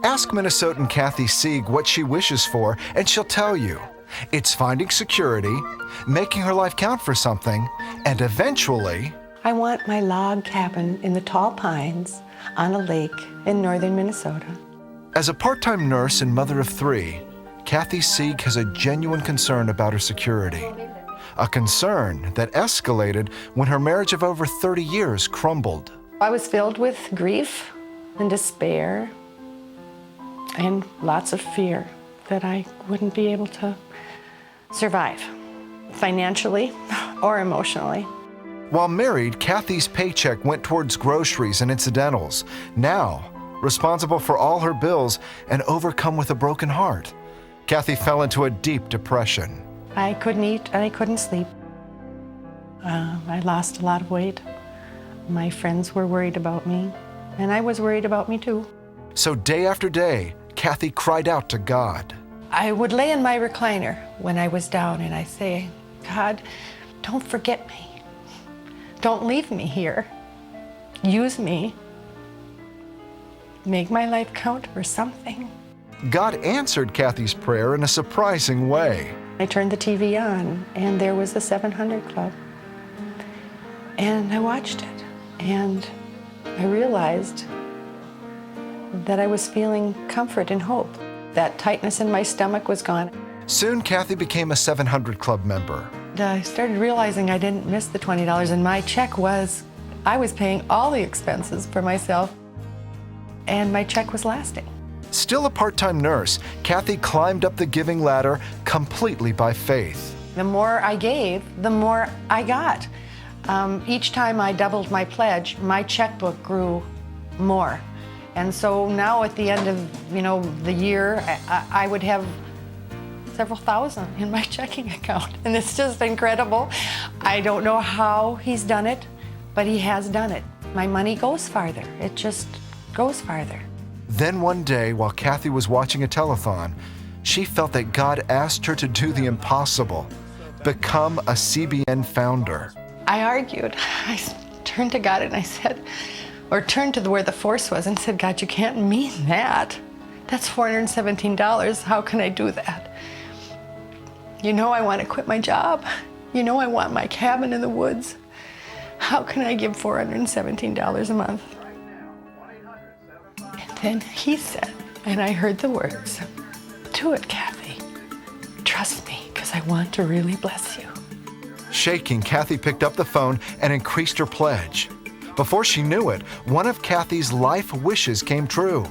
Ask Minnesotan Kathy Sieg what she wishes for, and she'll tell you. It's finding security, making her life count for something, and eventually... I want my log cabin in the tall pines on a lake in northern Minnesota. As a part-time nurse and mother of 3, Kathy Sieg has a genuine concern about her security. A concern that escalated when her marriage of over 30 years crumbled. I was filled with grief and despair and lots of fear that I wouldn't be able to survive, financially or emotionally. While married, Kathy's paycheck went towards groceries and incidentals. Now, responsible for all her bills and overcome with a broken heart, Kathy fell into a deep depression. I couldn't eat and I couldn't sleep. I lost a lot of weight. My friends were worried about me, and I was worried about me too. So day after day, Kathy cried out to God. I would lay in my recliner when I was down and I say, God, don't forget me. Don't leave me here. Use me. Make my life count for something. God answered Kathy's prayer in a surprising way. I turned the TV on and there was the 700 Club. And I watched it and I realized that I was feeling comfort and hope. That tightness in my stomach was gone. Soon, Kathy became a 700 Club member. I started realizing I didn't miss the $20 and my check was, I was paying all the expenses for myself and my check was lasting. Still a part-time nurse, Kathy climbed up the giving ladder completely by faith. The more I gave, the more I got. Each time I doubled my pledge, my checkbook grew more. And so now at the end of the year, I would have several thousand in my checking account. And it's just incredible. I don't know how he's done it, but he has done it. My money goes farther. It just goes farther. Then one day, while Kathy was watching a telethon, she felt that God asked her to do the impossible, become a CBN founder. I argued. I turned to God and I said, or turned to where the force was and said, God, you can't mean that. That's $417. How can I do that? You know I want to quit my job. You know I want my cabin in the woods. How can I give $417 a month? And then he said, and I heard the words, do it, Kathy. Trust me, because I want to really bless you. Shaking, Kathy picked up the phone and increased her pledge. Before she knew it, one of Kathy's life wishes came true.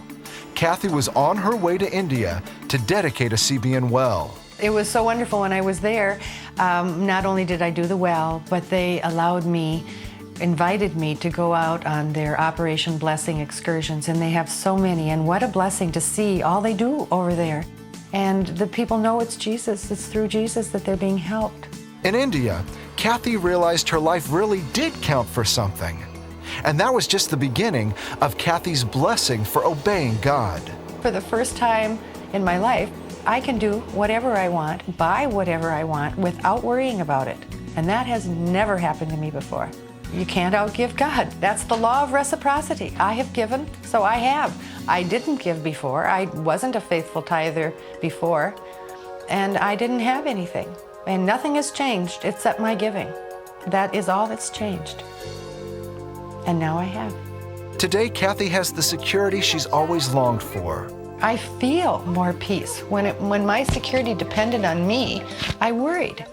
Kathy was on her way to India to dedicate a CBN well. It was so wonderful when I was there. Not only did I do the well, but they invited me to go out on their Operation Blessing excursions, and they have so many, and what a blessing to see all they do over there. And the people know it's Jesus. It's through Jesus that they're being helped. In India, Kathy realized her life really did count for something. And that was just the beginning of Kathy's blessing for obeying God. For the first time in my life, I can do whatever I want, buy whatever I want, without worrying about it. And that has never happened to me before. You can't outgive God. That's the law of reciprocity. I have given, so I have. I didn't give before. I wasn't a faithful tither before, and I didn't have anything. And nothing has changed except my giving. That is all that's changed. And now I have. Today, Kathy has the security she's always longed for. I feel more peace. When my security depended on me, I worried.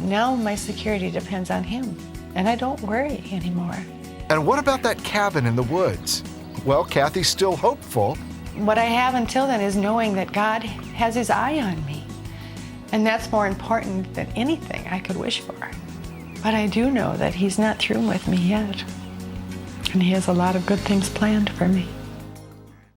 Now my security depends on him, and I don't worry anymore. And what about that cabin in the woods? Well, Kathy's still hopeful. What I have until then is knowing that God has his eye on me. And that's more important than anything I could wish for. But I do know that he's not through with me yet. And he has a lot of good things planned for me.